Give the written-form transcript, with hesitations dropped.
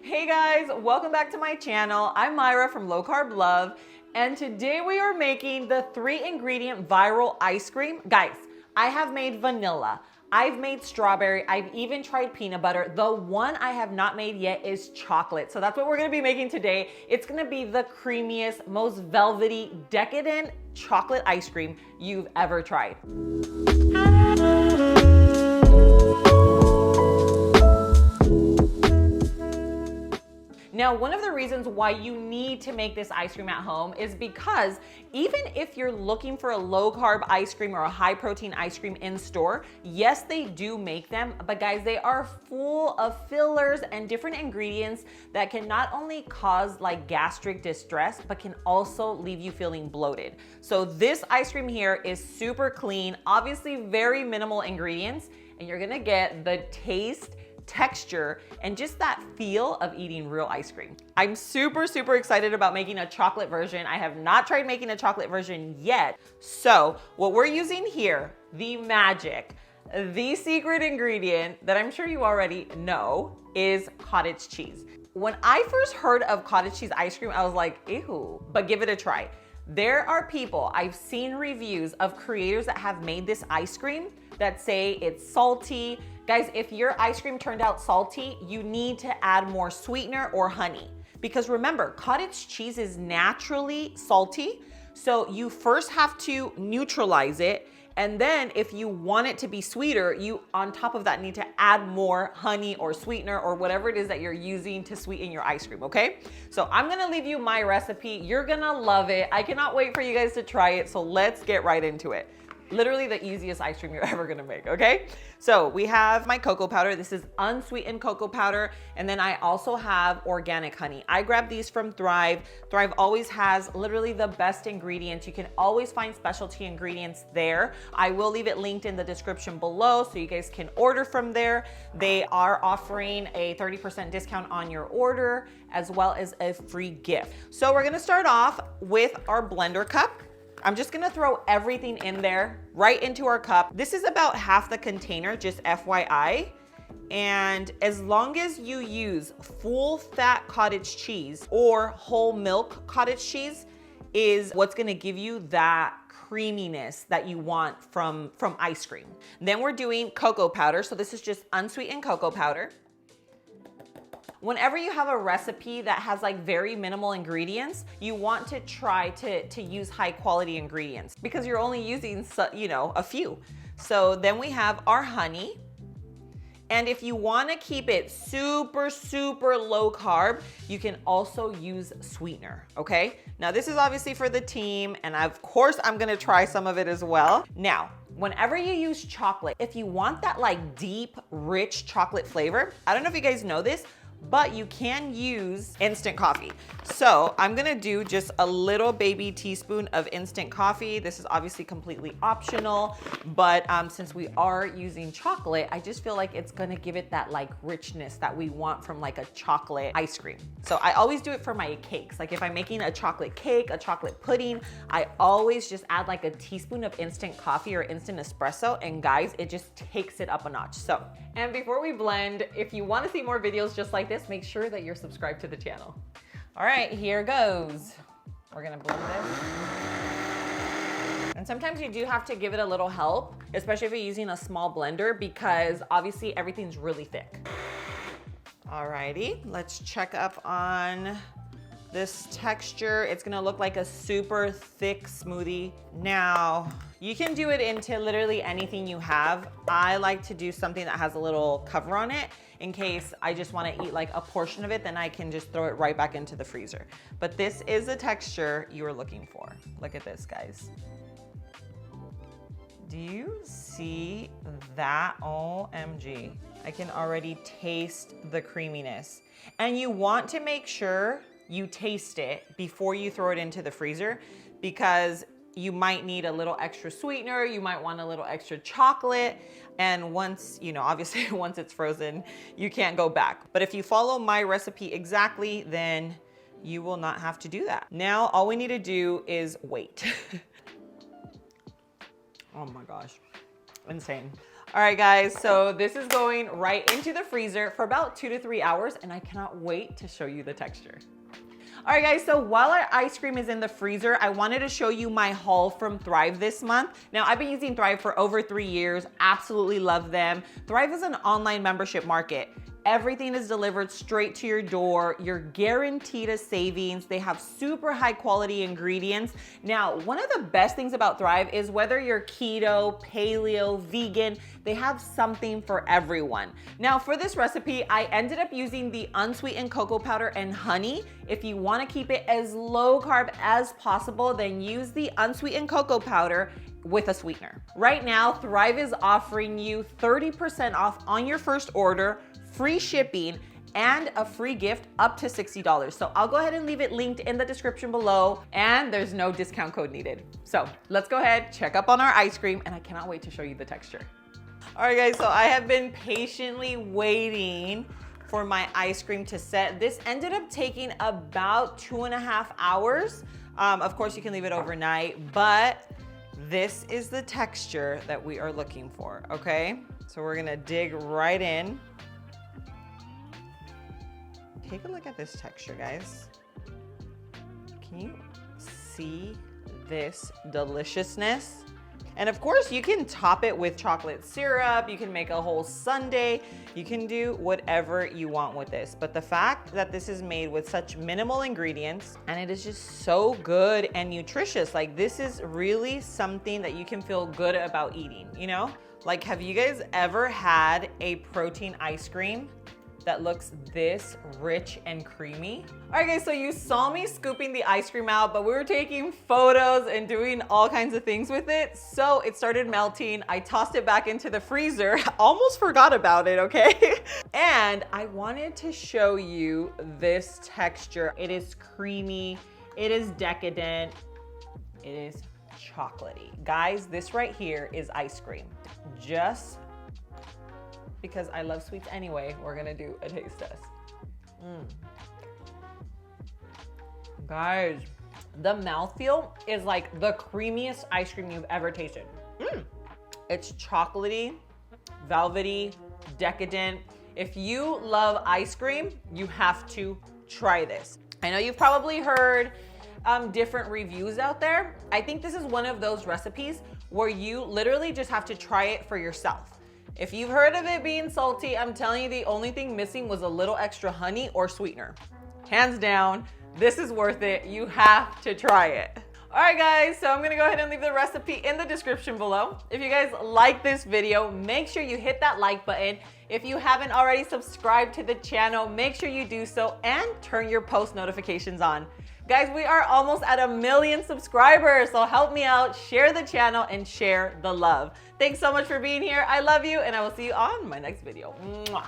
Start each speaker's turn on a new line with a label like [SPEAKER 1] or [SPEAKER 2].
[SPEAKER 1] Hey guys, welcome back to my channel. I'm Myra from Low Carb Love, and today we are making the 3-ingredient viral ice cream. Guys, I have made vanilla, I've made strawberry, I've even tried peanut butter. The one I have not made yet is chocolate. So that's what we're gonna be making today. It's gonna be the creamiest, most velvety, decadent chocolate ice cream you've ever tried. Now, one of the reasons why you need to make this ice cream at home is because even if you're looking for a low carb ice cream or a high protein ice cream in store, yes, they do make them, but guys, they are full of fillers and different ingredients that can not only cause like gastric distress, but can also leave you feeling bloated. So this ice cream here is super clean, obviously very minimal ingredients, and you're gonna get the taste, texture, and just that feel of eating real ice cream. I'm super excited about making a chocolate version. I have not tried making a chocolate version yet. So what we're using here, the magic, the secret ingredient that I'm sure you already know is cottage cheese. When I first heard of cottage cheese ice cream, I was like, ew, but give it a try. There are people, I've seen reviews of creators that have made this ice cream that say it's salty. Guys, if your ice cream turned out salty, you need to add more sweetener or honey. Because remember, cottage cheese is naturally salty. So you first have to neutralize it. And then if you want it to be sweeter, you on top of that need to add more honey or sweetener or whatever it is that you're using to sweeten your ice cream, okay? So I'm gonna leave you my recipe. You're gonna love it. I cannot wait for you guys to try it. So let's get right into it. Literally the easiest ice cream you're ever gonna make, okay? So we have my cocoa powder. This is unsweetened cocoa powder. And then I also have organic honey. I grabbed these from Thrive. Thrive always has literally the best ingredients. You can always find specialty ingredients there. I will leave it linked in the description below so you guys can order from there. They are offering a 30% discount on your order as well as a free gift. So we're gonna start off with our blender cup. I'm just gonna throw everything in there, right into our cup. This is about half the container, just FYI. And as long as you use full fat cottage cheese or whole milk cottage cheese is what's gonna give you that creaminess that you want from ice cream. Then we're doing cocoa powder. So this is just unsweetened cocoa powder. Whenever you have a recipe that has like very minimal ingredients, you want to try to use high quality ingredients because you're only using, a few. So then we have our honey. And if you want to keep it super low carb, you can also use sweetener, okay? Now this is obviously for the team, and of course I'm gonna try some of it as well. Now, whenever you use chocolate, if you want that like deep, rich chocolate flavor, I don't know if you guys know this, but you can use instant coffee. So I'm gonna do just a little baby teaspoon of instant coffee. This is obviously completely optional, but since we are using chocolate, I just feel like it's gonna give it that like richness that we want from like a chocolate ice cream. So I always do it for my cakes. Like if I'm making a chocolate cake, a chocolate pudding, I always just add like a teaspoon of instant coffee or instant espresso, and guys, it just takes it up a notch. So, and before we blend, if you wanna see more videos just like this, make sure that you're subscribed to the channel. All right, here goes. We're gonna blend this. And sometimes you do have to give it a little help, especially if you're using a small blender because obviously everything's really thick. All righty, let's check up on this texture. It's gonna look like a super thick smoothie. Now, you can do it into literally anything you have. I like to do something that has a little cover on it in case I just wanna eat like a portion of it, then I can just throw it right back into the freezer. But this is the texture you were looking for. Look at this, guys. Do you see that? OMG. I can already taste the creaminess. And you want to make sure you taste it before you throw it into the freezer because you might need a little extra sweetener, you might want a little extra chocolate, and once, obviously once it's frozen, you can't go back. But if you follow my recipe exactly, then you will not have to do that. Now, all we need to do is wait. Oh my gosh, insane. All right, guys, so this is going right into the freezer for about 2 to 3 hours, and I cannot wait to show you the texture. All right, guys, so while our ice cream is in the freezer, I wanted to show you my haul from Thrive this month. Now, I've been using Thrive for over 3 years, absolutely love them. Thrive is an online membership market. Everything is delivered straight to your door. You're guaranteed a savings. They have super high quality ingredients. Now, one of the best things about Thrive is whether you're keto, paleo, vegan, they have something for everyone. Now, for this recipe, I ended up using the unsweetened cocoa powder and honey. If you want to keep it as low carb as possible, then use the unsweetened cocoa powder with a sweetener. Right now, Thrive is offering you 30% off on your first order, free shipping, and a free gift up to $60. So I'll go ahead and leave it linked in the description below, and there's no discount code needed. So let's go ahead, check up on our ice cream, and I cannot wait to show you the texture. All right, guys, so I have been patiently waiting for my ice cream to set. This ended up taking about 2.5 hours. Of course, you can leave it overnight, but this is the texture that we are looking for, okay? So we're gonna dig right in. Take a look at this texture, guys. Can you see this deliciousness? And of course, you can top it with chocolate syrup. You can make a whole sundae. You can do whatever you want with this. But the fact that this is made with such minimal ingredients and it is just so good and nutritious, like this is really something that you can feel good about eating, you know? Like, have you guys ever had a protein ice cream that looks this rich and creamy? All right, guys, so you saw me scooping the ice cream out, but we were taking photos and doing all kinds of things with it. So it started melting. I tossed it back into the freezer. Almost forgot about it, okay? And I wanted to show you this texture. It is creamy, it is decadent, it is chocolatey. Guys, this right here is ice cream. Just because I love sweets anyway, we're gonna do a taste test. Guys, the mouthfeel is like the creamiest ice cream you've ever tasted. It's chocolatey, velvety, decadent. If you love ice cream, you have to try this. I know you've probably heard different reviews out there. I think this is one of those recipes where you literally just have to try it for yourself. If you've heard of it being salty, I'm telling you the only thing missing was a little extra honey or sweetener. Hands down, this is worth it. You have to try it. All right, guys, so I'm gonna go ahead and leave the recipe in the description below. If you guys like this video, make sure you hit that like button. If you haven't already subscribed to the channel, make sure you do so and turn your post notifications on. Guys, we are almost at 1 million subscribers, so help me out, share the channel, and share the love. Thanks so much for being here. I love you, and I will see you on my next video. Mwah.